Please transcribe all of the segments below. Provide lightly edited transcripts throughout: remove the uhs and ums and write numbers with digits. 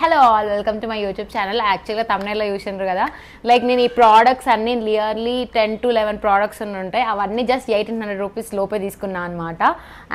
Hello all, welcome to my YouTube channel. Actually thumbnail lo చూసిండ్రు కదా like నేను ఈ ప్రొడక్ట్స్ అన్ని నియర్లీ 10 to 11 ప్రొడక్ట్స్ ఉంటాయి అవన్నీ జస్ట్ 1800 రూపీస్ లోపే తీసుకున్నా అన్నమాట.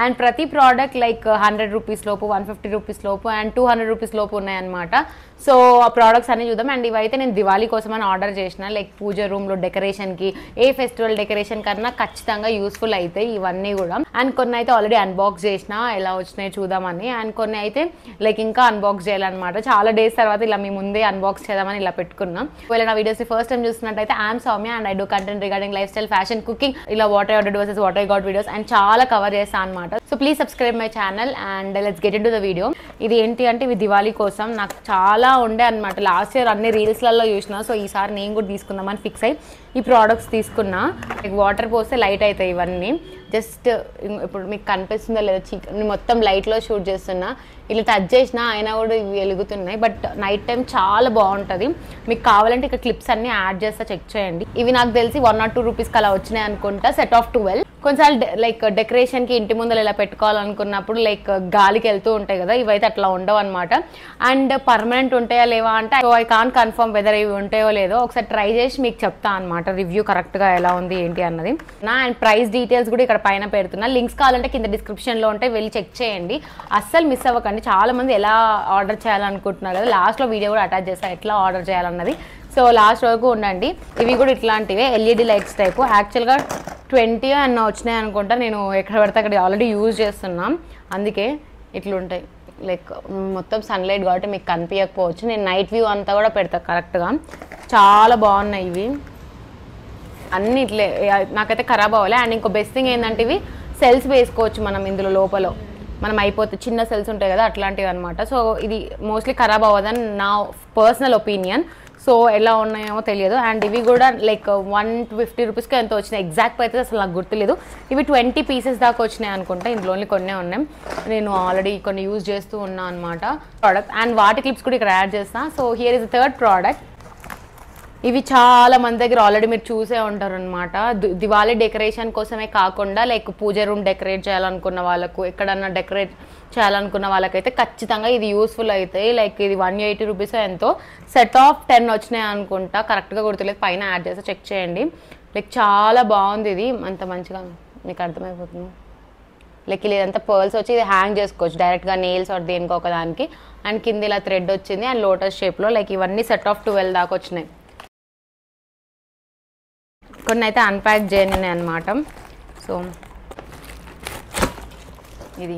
అండ్ ప్రతి ప్రోడక్ట్ లైక్ 100 రూపీస్ లోపు 150 రూపీస్ లోపు అండ్ 200 రూపీస్ లోపు ఉన్నాయి అన్నమాట. సో ఆ ప్రొడక్ట్స్ అన్ని చూద్దాం. అండ్ ఇవైతే నేను దివాళీ కోసం అని ఆర్డర్ చేసిన లైక్ పూజ రూమ్ లో డెకరేషన్ కి ఏ ఫెస్టివల్ డెకరేషన్ కన్నా ఖచ్చితంగా యూస్ఫుల్ అవుతాయి ఇవన్నీ కూడా. అండ్ కొన్ని అయితే ఆల్రెడీ అన్బాక్స్ చేసిన ఎలా వచ్చినాయి చూద్దామని. అండ్ కొన్ని అయితే లైక్ ఇంకా అన్బాక్స్ చేయాలన్నమాట. చాలా డేస్ తర్వాత ఇలా మీ ముందే అన్బాక్స్ చేద్దామని ఇలా పెట్టుకున్నాం. ఒకవేళ నా వీడియోస్ ఫస్ట్ టైం చూస్తున్నట్టయితే I'm Soumya and I do content regarding life style fashion cooking ఇలా what I ordered versus what I got videos and చాలా కవర్ చేస్తాను అనమాట. So please subscribe my channel and let's get into the video. ఇది ఏంటి అంటే ఇవి దివాళీ కోసం నాకు చాలా ఉండే అనమాట. లాస్ట్ ఇయర్ అన్ని రీల్స్లలో చూసిన. సో ఈసారి నేను కూడా తీసుకుందామని ఫిక్స్ అయ్యి ఈ ప్రోడక్ట్స్ తీసుకున్నా. లైక్ వాటర్ పోస్తే లైట్ అవుతాయి ఇవన్నీ. జస్ట్ ఇప్పుడు మీకు కనిపిస్తుందో లేదో నేను మొత్తం లైట్లో షూట్ చేస్తున్నా. ఇలా టచ్ చేసినా అయినా కూడా ఇవి వెలుగుతున్నాయి. బట్ నైట్ టైం చాలా బాగుంటుంది. మీకు కావాలంటే ఇక్కడ క్లిప్స్ అన్ని యాడ్ చేస్తా చెక్ చేయండి. ఇవి నాకు తెలిసి 1 or 2 రూపీస్కి అలా వచ్చినాయి అనుకుంటా. Set of 12. కొన్నిసార్లు లైక్ డెకరేషన్కి ఇంటి ముందర ఇలా పెట్టుకోవాలనుకున్నప్పుడు లైక్ గాలికి వెళ్తూ ఉంటాయి కదా, ఇవైతే అట్లా ఉండవు అనమాట. అండ్ పర్మనెంట్ ఉంటాయా లేవా అంటే so I can't confirm weather ఇవి ఉంటాయో లేదో. ఒకసారి ట్రై చేసి మీకు చెప్తా అనమాట రివ్యూ కరెక్ట్గా ఎలా ఉంది ఏంటి అన్నది. అండ్ ప్రైస్ డీటెయిల్స్ కూడా ఇక్కడ పైన పెడుతున్నా. లింక్స్ కావాలంటే కింద డిస్క్రిప్షన్లో ఉంటాయి, వెళ్ళి చెక్ చేయండి. అస్సలు మిస్ అవ్వకండి. చాలా మంది ఎలా ఆర్డర్ చేయాలనుకుంటున్నారు కదా, లాస్ట్లో వీడియో కూడా అటాచ్ చేస్తా ఎట్లా ఆర్డర్ చేయాలన్నది. సో లాస్ట్ వరకు ఉండండి. ఇవి కూడా ఇట్లాంటివే ఎల్ఈడి లైట్స్ టైపు. యాక్చువల్గా 20 అన్న వచ్చినాయి అనుకుంటా. నేను ఎక్కడ పడితే అక్కడ ఆల్రెడీ యూజ్ చేస్తున్నాం, అందుకే ఇట్లుంటాయి. లైక్ మొత్తం సన్లైట్ కాబట్టి మీకు కనిపించకపోవచ్చు. నేను నైట్ వ్యూ అంతా కూడా పెడతా కరెక్ట్గా. చాలా బాగున్నాయి ఇవి అన్ని. ఇట్లే నాకైతే ఖరాబ్ అవ్వాలి. అండ్ ఇంకో బెస్ట్ థింగ్ ఏంటంటే ఇవి సెల్స్ వేసుకోవచ్చు మనం ఇందులో లోపల. మనం అయిపోతే చిన్న సెల్స్ ఉంటాయి కదా అట్లాంటివి అనమాట. సో ఇది మోస్ట్లీ ఖరాబ్ అవ్వదని నా పర్సనల్ ఒపీనియన్. సో ఎలా ఉన్నాయేమో తెలియదు. అండ్ ఇవి కూడా లైక్ 150 రూపీస్కి ఎంత వచ్చినాయి ఎగ్జాక్ట్ అయితే అసలు నాకు గుర్తులేదు. ఇవి 20 పీసెస్ దాకా వచ్చినాయి అనుకుంటా. ఇందులో ఓన్లీ కొన్నే ఉన్నాయి. నేను ఆల్రెడీ కొన్ని యూజ్ చేస్తూ ఉన్నా అనమాట ప్రోడక్ట్. అండ్ వాటి క్లిప్స్ కూడా ఇక్కడ యాడ్ చేస్తాను. So here is the third product. ఇవి చాలా మంది దగ్గర ఆల్రెడీ మీరు చూసే ఉంటారు అనమాట. దివాళీ డెకరేషన్ కోసమే కాకుండా లైక్ పూజ రూమ్ డెకరేట్ చేయాలనుకున్న వాళ్ళకు, ఎక్కడన్నా డెకరేట్ చేయాలనుకున్న వాళ్ళకైతే ఖచ్చితంగా ఇది యూస్ఫుల్ అవుతాయి. లైక్ ఇది 180 రూపీస్ ఎంతో. సెట్ ఆఫ్ 10 వచ్చినాయి అనుకుంటా, కరెక్ట్గా గుర్తులేదు. పైన యాడ్ చేస్తే చెక్ చేయండి. లైక్ చాలా బాగుంది ఇది. అంత మంచిగా మీకు అర్థమైపోతుంది. లైక్ ఇదంతా పర్ల్స్ వచ్చి ఇది హ్యాంగ్ చేసుకోవచ్చు డైరెక్ట్గా నెయిల్స్ ఆర్ దేనికో ఒకదానికి. అండ్ కింద ఇలా థ్రెడ్ వచ్చింది అండ్ లోటస్ షేప్లో. లైక్ ఇవన్నీ సెట్ ఆఫ్ 12 దాకా వచ్చినాయి. కొన్ని అయితే అన్ప్యాక్ చేయని అనమాట. సో ఇది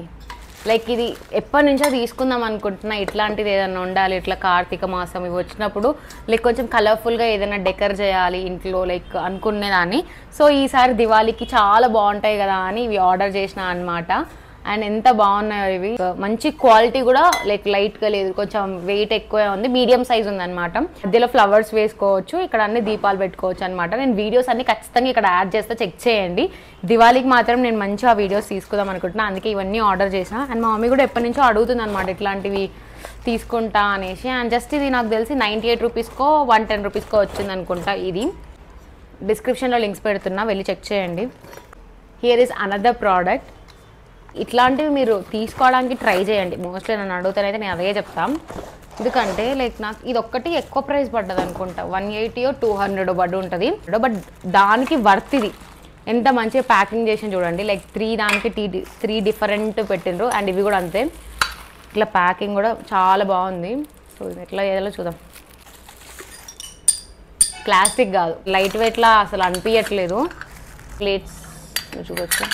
లైక్ ఇది ఎప్పటి నుంచో తీసుకుందాం అనుకుంటున్నా. ఇట్లాంటిది ఏదైనా ఉండాలి, ఇట్లా కార్తీక మాసం ఇవి వచ్చినప్పుడు లైక్ కొంచెం కలర్ఫుల్గా ఏదైనా డెకర్ చేయాలి ఇంట్లో లైక్ అనుకునేదాన్ని. సో ఈసారి దివాళీకి చాలా బాగుంటాయి కదా అని ఇవి ఆర్డర్ చేసిన అనమాట. అండ్ ఎంత బాగున్నాయో ఇవి. మంచి క్వాలిటీ కూడా లైక్ లైట్గా లేదు, కొంచెం వెయిట్ ఎక్కువే ఉంది. మీడియం సైజ్ ఉందన్నమాట. మధ్యలో ఫ్లవర్స్ వేసుకోవచ్చు, ఇక్కడ అన్ని దీపాలు పెట్టుకోవచ్చు అనమాట. నేను వీడియోస్ అన్ని ఖచ్చితంగా ఇక్కడ యాడ్ చేస్తే చెక్ చేయండి. దివాళీకి మాత్రం నేను మంచిగా వీడియోస్ తీసుకుందాం అనుకుంటున్నాను, అందుకే ఇవన్నీ ఆర్డర్ చేసిన. అండ్ మా మమ్మీ కూడా ఎప్పటి నుంచో అడుగుతుంది అనమాట ఇట్లాంటివి తీసుకుంటా అనేసి. అండ్ జస్ట్ ఇది నాకు తెలిసి 98 రూపీస్కో 110 రూపీస్కో వచ్చింది అనుకుంటా. ఇది డిస్క్రిప్షన్లో లింక్స్ పెడుతున్నా, వెళ్ళి చెక్ చేయండి. Here is another product. ఇట్లాంటివి మీరు తీసుకోవడానికి ట్రై చేయండి. మోస్ట్లీ నన్ను అడుగుతానైతే నేను అదే చెప్తాను. ఎందుకంటే లైక్ నాకు ఇది ఒక్కటి ఎక్కువ ప్రైస్ పడ్డది అనుకుంటా. 180 or 200 పడి ఉంటుంది. బట్ దానికి వర్త్ ఇది. ఎంత మంచిగా ప్యాకింగ్ చేసి చూడండి. లైక్ 3 దానికి 3 డిఫరెంట్ పెట్టిండ్రు. అండ్ ఇవి కూడా అంతే. ఇట్లా ప్యాకింగ్ కూడా చాలా బాగుంది. సో ఇది ఎట్లా చేయాలో చూద్దాం. ప్లాస్టిక్ కాదు, లైట్ వెయిట్లా అసలు అనిపించట్లేదు. ప్లేట్స్ చూడొచ్చు.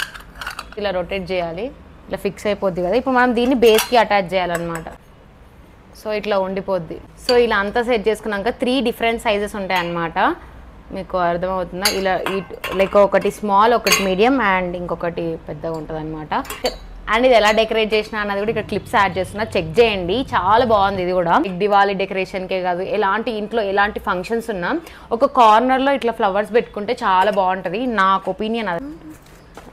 ఇలా రొటేట్ చేయాలి, ఇట్లా ఫిక్స్ అయిపోద్ది కదా. ఇప్పుడు మనం దీన్ని బేస్కి అటాచ్ చేయాలన్నమాట. సో ఇట్లా ఉండిపోద్ది. సో ఇలా అంతా సెట్ చేసుకున్నాక 3 డిఫరెంట్ సైజెస్ ఉంటాయి అన్నమాట. మీకు అర్థమవుతుందా? ఇలా లైక్ ఒకటి స్మాల్, ఒకటి మీడియం అండ్ ఇంకొకటి పెద్దగా ఉంటుంది అనమాట. అండ్ ఇది ఎలా డెకరేట్ చేసినా అన్నది కూడా ఇక్కడ క్లిప్స్ యాడ్ చేస్తున్నా, చెక్ చేయండి. చాలా బాగుంది ఇది కూడా. దివాళీ డెకరేషన్కే కాదు, ఎలాంటి ఇంట్లో ఎలాంటి ఫంక్షన్స్ ఉన్నా ఒక కార్నర్లో ఇట్లా ఫ్లవర్స్ పెట్టుకుంటే చాలా బాగుంటుంది నాకు ఒపీనియన్. అది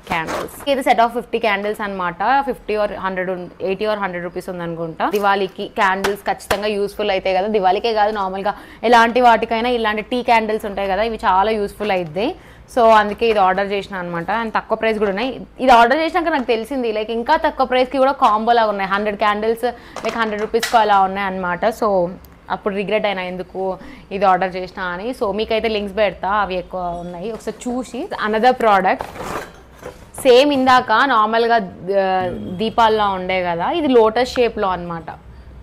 క్యాండిల్స్. ఇది సెట్ ఆఫ్ 50 క్యాండిల్స్ అనమాట. 50 or 100 80 or 100 రూపీస్ ఉందనుకుంటా. దివాళీకి క్యాండిల్స్ ఖచ్చితంగా యూస్ఫుల్ అవుతాయి కదా. దివాళీకే కాదు, నార్మల్గా ఎలాంటి వాటికైనా ఇలాంటి టీ క్యాండిల్స్ ఉంటాయి కదా, ఇవి చాలా యూస్ఫుల్ అవుతాయి. సో అందుకే ఇది ఆర్డర్ చేసిన అనమాట. అండ్ తక్కువ ప్రైస్ కూడా ఉన్నాయి. ఇది ఆర్డర్ చేసినాక నాకు తెలిసింది లైక్ ఇంకా తక్కువ ప్రైస్కి కూడా కాంబో లాగా ఉన్నాయి. 100 క్యాండిల్స్ లైక్ 100 రూపీస్కి అలా ఉన్నాయి అనమాట. సో అప్పుడు రిగ్రెట్ అయినా ఎందుకు ఇది ఆర్డర్ చేసిన అని. సో మీకైతే లింక్స్ పెడతా, అవి ఎక్కువ ఉన్నాయి, ఒకసారి చూసి. అనదర్ ప్రోడక్ట్ సేమ్ ఇందాక నార్మల్గా దీపాల్లో ఉండే కదా, ఇది లోటస్ షేప్లో అనమాట.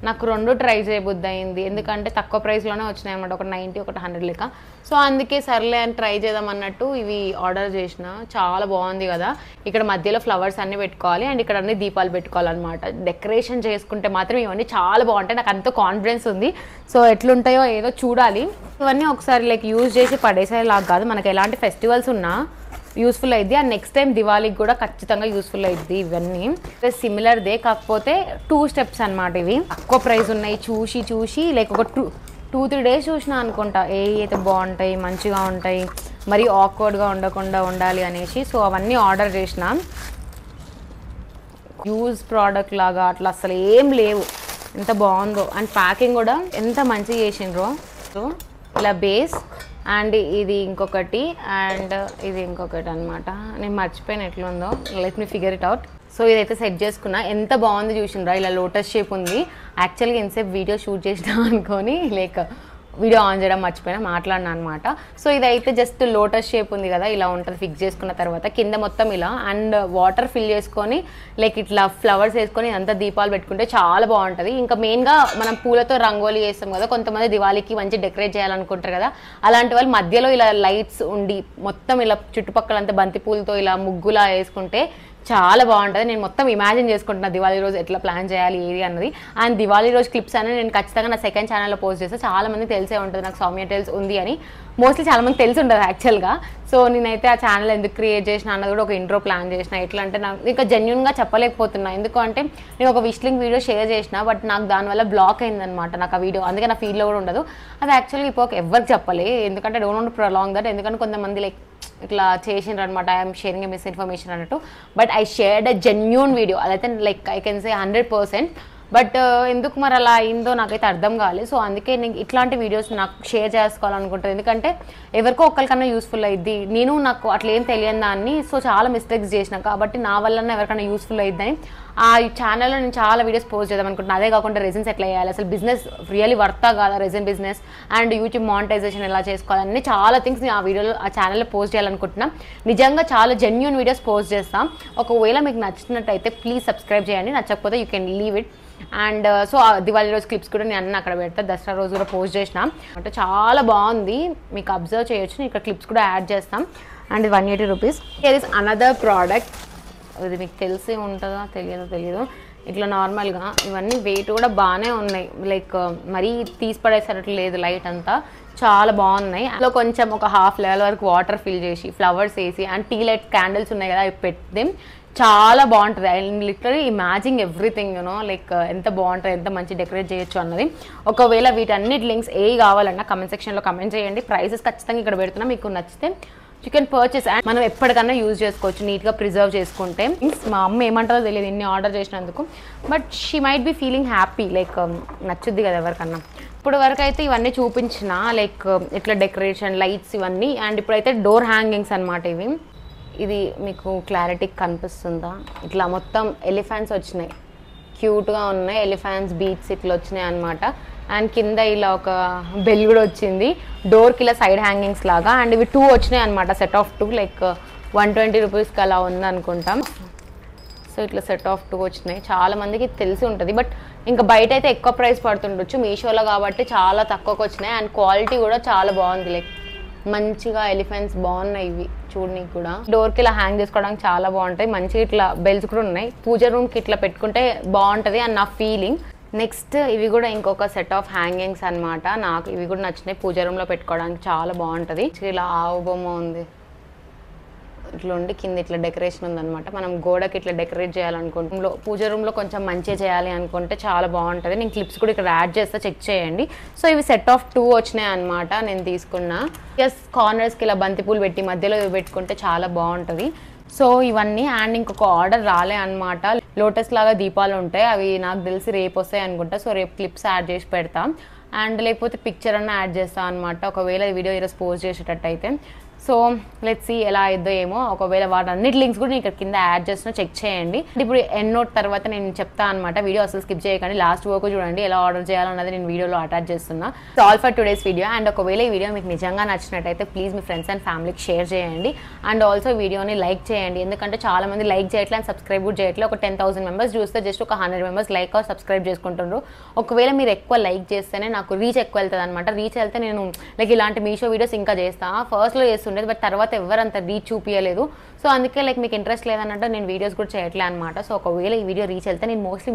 నాకు 2 ట్రై చేయబుద్ది అయింది, ఎందుకంటే తక్కువ ప్రైస్లోనే వచ్చినాయి అనమాట, ఒక 90 ఒకటి 100 లెక్క. సో అందుకే సర్లే అని ట్రై చేద్దాం అన్నట్టు ఇవి ఆర్డర్ చేసిన. చాలా బాగుంది కదా, ఇక్కడ మధ్యలో ఫ్లవర్స్ అన్నీ పెట్టుకోవాలి అండ్ ఇక్కడ అన్ని దీపాలు పెట్టుకోవాలన్నమాట. డెకరేషన్ చేసుకుంటే మాత్రం ఇవన్నీ చాలా బాగుంటాయి, నాకు అంత కాన్ఫిడెన్స్ ఉంది. సో ఎట్లుంటాయో ఏదో చూడాలి. ఇవన్నీ ఒకసారి లైక్ యూజ్ చేసి పడేసేలాగా కాదు, మనకి ఎలాంటి ఫెస్టివల్స్ ఉన్నా యూస్ఫుల్ అయింది. అండ్ నెక్స్ట్ టైం దివాళీకి కూడా ఖచ్చితంగా యూస్ఫుల్ అయింది. ఇవన్నీ సిమిలర్దే, కాకపోతే 2 స్టెప్స్ అనమాట. ఇవి తక్కువ ప్రైస్ ఉన్నాయి, చూసి లైక్ ఒక 2-3 డేస్ చూసినా అనుకుంటా అయితే బాగుంటాయి, మంచిగా ఉంటాయి, మరీ ఆక్వర్డ్గా ఉండకుండా ఉండాలి అనేసి. సో అవన్నీ ఆర్డర్ చేసిన. యూజ్ ప్రోడక్ట్ లాగా అట్లా అసలు ఏం లేవు, ఎంత బాగుందో. అండ్ ప్యాకింగ్ కూడా ఎంత మంచిగా చేసిండ్రో. సో ఇలా బేస్ అండ్ ఇది ఇంకొకటి అండ్ ఇది ఇంకొకటి అనమాట. నేను మర్చిపోయిన ఎట్లుందో, let me figure it out. So ఇదైతే సెట్ చేసుకున్నా, ఎంత బాగుంది చూసిండ్రా, ఇలా లోటస్ షేప్ ఉంది. యాక్చువల్గా ఎంతసేపు వీడియో షూట్ చేసినా అనుకొని లైక్ వీడియో ఆన్ చేయడం మర్చిపోయినా, మాట్లాడినా అనమాట. సో ఇదైతే జస్ట్ లోటస్ షేప్ ఉంది కదా, ఇలా ఉంటుంది. ఫిక్స్ చేసుకున్న తర్వాత కింద మొత్తం ఇలా అండ్ వాటర్ ఫిల్ చేసుకొని లైక్ ఇట్లా ఫ్లవర్స్ వేసుకొని అంతా దీపాలు పెట్టుకుంటే చాలా బాగుంటుంది. ఇంకా మెయిన్గా మనం పూలతో రంగోలీ వేస్తాం కదా, కొంతమంది దివాళీకి మంచి డెకరేట్ చేయాలనుకుంటారు కదా, అలాంటి వాళ్ళు మధ్యలో ఇలా లైట్స్ ఉండి మొత్తం ఇలా చుట్టుపక్కలంతా బంతి పూలతో ఇలా ముగ్గులా వేసుకుంటే చాలా బాగుంటుంది. నేను మొత్తం ఇమాజిన్ చేసుకుంటున్నా దివాళీ రోజు ఎట్లా ప్లాన్ చేయాలి ఏది అన్నది. అండ్ దివాళీ రోజు క్లిప్స్ అనేది నేను ఖచ్చితంగా నా సెకండ్ ఛానల్లో పోస్ట్ చేస్తాను. చాలా మంది తెలిసే ఉంటుంది నాకు సౌమ్య టెల్స్ ఉంది అని, మోస్ట్లీ చాలా మంది తెలిసి ఉంటుంది యాక్చువల్గా. సో నేనైతే ఆ ఛానల్ ఎందుకు క్రియేట్ చేసిన అన్నది కూడా ఒక ఇంట్రో ప్లాన్ చేసిన. ఎట్లా అంటే నాకు ఇంకా జెన్యున్గా చెప్పలేకపోతున్నా, ఎందుకంటే నేను ఒక విష్లింగ్ వీడియో షేర్ చేసిన, బట్ నాకు దానివల్ల బ్లాక్ అయిందనమాట నాకు ఆ వీడియో, అందుకే నా ఫీల్డ్లో కూడా ఉండదు. అది యాక్చువల్గా ఇప్పుడు ఎవరికి చెప్పలే, ఎందుకంటే don't want to prolong that, ఎందుకంటే కొంతమంది లైక్ ఇట్లా చేసిండ్రు అనమాట, ఐఎమ్ షేరింగ్ ఎ మిస్ఇన్ఫర్మేషన్ అన్నట్టు. But I shared a genuine video, అదైతే like I can say 100%. But ఎందుకు మరి అలా అయిందో నాకైతే అర్థం కాలేదు. సో అందుకే నేను ఇట్లాంటి వీడియోస్ నాకు షేర్ చేసుకోవాలనుకుంటాను, ఎందుకంటే ఎవరికో ఒక్కరికన్నా యూస్ఫుల్ అయ్యిద్ది. నాకు అట్లా ఏం తెలియని దాన్ని సో చాలా మిస్టేక్స్ చేసిన, కాబట్టి నా వల్ల ఎవరికైనా యూస్ఫుల్ అయ్యిద్దని ఆ ఛానల్లో నేను చాలా వీడియోస్ పోస్ట్ చేద్దాం అనుకుంటున్నాను. అదే కాకుండా రెజిన్స్ ఎట్లా చేయాలి, అసలు బిజినెస్ రియల్లీ వర్తా కాదా రెజిన్ బిజినెస్, అండ్ యూట్యూబ్ మానిటైజేషన్ ఎలా చేసుకోవాలని చాలా థింగ్స్ నేను ఆ ఛానల్లో పోస్ట్ చేయాలనుకుంటున్నాం. నిజంగా చాలా జెన్యూన్ వీడియోస్ పోస్ట్ చేస్తాం. ఒకవేళ మీకు నచ్చినట్టయితే ప్లీజ్ సబ్స్క్రైబ్ చేయండి, నచ్చకపోతే you can leave it. And so Diwali రోజు క్లిప్స్ కూడా నేను అన్నీ అక్కడ పెడతా, దసరా రోజు కూడా పోస్ట్ చేసిన. అంటే చాలా బాగుంది, మీకు అబ్జర్వ్ చేయొచ్చు. నేను ఇక్కడ క్లిప్స్ కూడా యాడ్ చేస్తాం. And 180 rupees. Here is another product, ఇది మీకు తెలిసి ఉంటుందో తెలియదు. ఇట్లా నార్మల్గా ఇవన్నీ వెయిట్ కూడా బాగానే ఉన్నాయి, లైక్ మరీ తీసి పడేసరికి లేదు, లైట్ అంతా చాలా బాగున్నాయి. అందులో కొంచెం ఒక హాఫ్ లెవెల్ వరకు వాటర్ ఫిల్ చేసి ఫ్లవర్స్ వేసి అండ్ టీ లైట్ క్యాండిల్స్ ఉన్నాయి కదా అవి పెట్టి చాలా బాగుంటుంది. And literally imagine everything you know, like ఎంత బాగుంటుంది, ఎంత మంచి డెకరేట్ చేయొచ్చు అన్నది. ఒకవేళ వీటన్నిటి లింక్స్ ఏ కావాలన్నా కమెంట్ సెక్షన్లో కమెంట్ చేయండి. ప్రైసెస్ ఖచ్చితంగా ఇక్కడ పెడుతున్నా, మీకు నచ్చితే యూ కెన్ పర్చేస్. అండ్ మనం ఎప్పటికన్నా యూజ్ చేసుకోవచ్చు నీట్గా ప్రిజర్వ్ చేసుకుంటే. మా అమ్మ ఏమంటారో తెలియదు ఇన్ని ఆర్డర్ చేసినందుకు, but she might be feeling happy, like నచ్చుద్ది కదా ఎవరికన్నా. ఇప్పుడు వరకు అయితే ఇవన్నీ చూపించిన, లైక్ ఇట్లా డెకరేషన్ లైట్స్ ఇవన్నీ. అండ్ ఇప్పుడైతే డోర్ హ్యాంగింగ్స్ అనమాట ఇవి. ఇది మీకు క్లారిటీ కనిపిస్తుందా, ఇట్లా మొత్తం ఎలిఫెంట్స్ వచ్చినాయి, క్యూట్గా ఉన్నాయి. ఎలిఫెంట్స్ బీట్స్ ఇట్లా వచ్చినాయి అనమాట. అండ్ కింద ఇలా ఒక బెల్ కూడా వచ్చింది, డోర్కి ఇలా సైడ్ హ్యాంగింగ్స్ లాగా. అండ్ ఇవి 2 వచ్చినాయి అనమాట, సెట్ ఆఫ్ 2, లైక్ 120 రూపీస్కి అలా ఉంది అనుకుంటాం. సో ఇట్లా సెట్ ఆఫ్ 2 వచ్చినాయి. చాలా మందికి తెలిసి ఉంటుంది, బట్ ఇంకా బయట అయితే ఎక్కువ ప్రైస్ పడుతుండొచ్చు, మీషోలో కాబట్టి చాలా తక్కువకి వచ్చినాయి. అండ్ క్వాలిటీ కూడా చాలా బాగుంది, లైక్ మంచిగా ఎలిఫెంట్స్ బాగున్నాయి ఇవి చూడడానికి కూడా. డోర్కి ఇలా హ్యాంగ్ చేసుకోవడానికి చాలా బాగుంటాయి, మంచిగా ఇట్లా బెల్స్ కూడా ఉన్నాయి. పూజ రూమ్కి ఇట్లా పెట్టుకుంటే బాగుంటుంది అని నా ఫీలింగ్. నెక్స్ట్ ఇవి కూడా ఇంకొక సెట్ ఆఫ్ హ్యాంగింగ్స్ అనమాట, నాకు ఇవి కూడా నచ్చినాయి. పూజ రూమ్లో పెట్టుకోవడానికి చాలా బాగుంటుంది. ఇలా ఆవు బొమ్మ ఉంది, ఇట్లా ఉండి కింద ఇట్లా డెకరేషన్ ఉందన్నమాట. మనం గోడకి ఇట్లా డెకరేట్ చేయాలనుకుంటున్నాం, పూజ రూమ్లో కొంచెం మంచిగా చేయాలి అనుకుంటే చాలా బాగుంటుంది. నేను క్లిప్స్ కూడా ఇక్కడ యాడ్ చేస్తా, చెక్ చేయండి. సో ఇవి సెట్ ఆఫ్ 2 వచ్చినాయి అనమాట, నేను తీసుకున్నా. జస్ట్ కార్నర్స్కి ఇలా బంతిపూలు పెట్టి మధ్యలో ఇవి పెట్టుకుంటే చాలా బాగుంటుంది. సో ఇవన్నీ. అండ్ ఇంకొక ఆర్డర్ రాలే అనమాట, లోటస్ లాగా దీపాలు ఉంటాయి, అవి నాకు తెలిసి రేపు వస్తాయి అనుకుంటా. సో రేపు క్లిప్స్ యాడ్ చేసి పెడతాం, అండ్ లేకపోతే పిక్చర్ అన్న యాడ్ చేస్తాం అనమాట, ఒకవేళ ఈ వీడియో ఈరోజు పోస్ట్ చేసేటట్టయితే. సో లెట్స్ సీ ఎలా అయిద్దో ఏమో. ఒకవేళ వాటన్నిటి లింక్స్ కూడా నేను ఇక్కడ కింద యాడ్ చేస్తున్నా, చెక్ చేయండి. ఇప్పుడు ఎండ్ నోట్ తర్వాత నేను చెప్తాను అనమాట. వీడియో అసలు స్కిప్ చేయకండి, లాస్ట్ వరకు చూడండి. ఎలా ఆర్డర్ చేయాలన్నది నేను వీడియోలో అటాచ్ చేస్తున్నా. All for today's video. And ఒకవేళ ఈ వీడియో మీకు నిజంగా నచ్చినట్టయితే ప్లీజ్ మీ ఫ్రెండ్స్ అండ్ ఫ్యామిలీకి షేర్ చేయండి. అండ్ ఆల్సో వీడియోని లైక్ చేయండి, ఎందుకంటే చాలా మంది లైక్ చేయట్లేదు అండ్ సబ్స్క్రైబ్ కూడా చేయట్లేదు. ఒక 10,000 మెంబర్స్ చూస్తే జస్ట్ ఒక 100 మెంబర్స్ లైక్ ఆర్ సబ్స్క్రైబ్ చేసుకుంటున్నారు. ఒకవేళ మీరు ఎక్కువ లైక్ చేస్తేనే నాకు రీచ్ ఎక్కువ వెళ్తుంది అనమాట. రీచ్ వెళ్తే నేను లైక్ ఇలాంటి మీషో వీడియోస్ ఇంకా చేస్తాను. ఫస్ట్లో చేస్తుండేది, బట్ తర్వాత ఎవరంత రీచ్ చూపించలేదు. సో అందుకే లైక్ మీకు ఇంట్రెస్ట్ లేదన్నట్టు నేను వీడియోస్ కూడా చేయట్లేదు అనమాట. సో ఒకవేళ ఈ వీడియో రీచ్ వెళ్తే నేను మోస్ట్లీ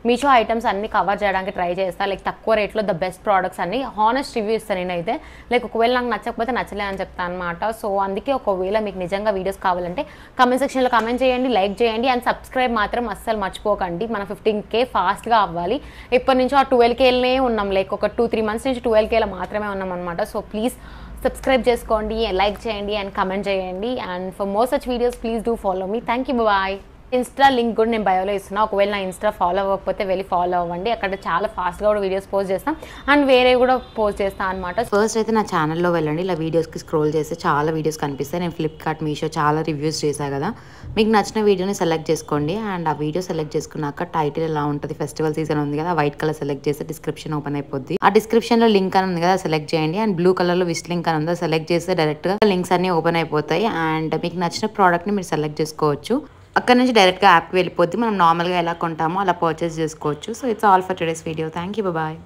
మీషో ఐటమ్స్ అన్ని కవర్ చేయడానికి ట్రై చేస్తాను. లైక్ తక్కువ రేట్లో ద బెస్ట్ ప్రోడక్ట్స్ అన్ని హానెస్ట్ రివ్యూ ఇస్తాను నేనైతే. లైక్ ఒకవేళ నాకు నచ్చకపోతే నచ్చలే అని చెప్తాను అనమాట. సో అందుకే ఒకవేళ మీకు నిజంగా వీడియోస్ కావాలంటే కామెంట్ సెక్షన్లో కామెంట్ చేయండి, లైక్ చేయండి అండ్ సబ్స్క్రైబ్ మాత్రం అస్సలు మర్చిపోకండి. మన 15K ఫాస్ట్గా అవ్వాలి. ఇప్పటి నుంచి ఆ 12Kలనే ఉన్నాం, లైక్ ఒక 2-3 మంత్స్ నుంచి 12Kలో మాత్రమే ఉన్నాం అనమాట. సో ప్లీజ్ సబ్స్క్రైబ్ చేసుకోండి, లైక్ చేయండి అండ్ కమెంట్ చేయండి. And for more such videos please do follow me. Thank you, bye. Insta link కూడా నేను బయోలో ఇస్తున్నా. ఒకవేళ నా ఇన్స్టా ఫాలో అవ్వకపోతే వెళ్ళి ఫాలో అవ్వండి. అక్కడ చాలా ఫాస్ట్గా కూడా వీడియోస్ పోస్ట్ చేస్తాం అండ్ వేరే కూడా పోస్ట్ చేస్తాను అనమాట. ఫస్ట్ అయితే నా ఛానల్లో వెళ్ళండి, ఇలా వీడియోస్కి స్క్రోల్ చేస్తే చాలా వీడియోస్ కనిపిస్తాయి. నేను ఫ్లిప్కార్ట్, మీషో చాలా రివ్యూస్ చేశాను కదా. మీకు నచ్చిన వీడియోని సెలెక్ట్ చేసుకోండి. అండ్ ఆ వీడియో సెలెక్ట్ చేసుకున్నాక టైటిల్ ఎలా ఉంటుంది, ఫెస్టివల్ సీజన్ ఉంది కదా, వైట్ కలర్ సెలెక్ట్ చేస్తే డిస్క్రిప్షన్ ఓపెన్ అయిపోద్ది. ఆ డిస్క్రిప్షన్లో లింక్ అని ఉంది కదా, సెలెక్ట్ చేయండి. అండ్ బ్లూ కలర్లో విష్ లింక్ అని ఉందా, సెలెక్ట్ చేస్తే డైరెక్ట్గా లింక్స్ అన్ని ఓపెన్ అయిపోతాయి. అండ్ మీకు నచ్చిన ప్రోడక్ట్ని మీరు సెలెక్ట్ చేసుకోవచ్చు. అక్కడ నుంచి డైరెక్ట్గా యాప్కి వెళ్ళిపోద్ది. మనం నార్మల్గా ఎలా కొంటామో అలా పర్చేస్ చేసుకోవచ్చు. So it's all for today's video. Thank you, bye.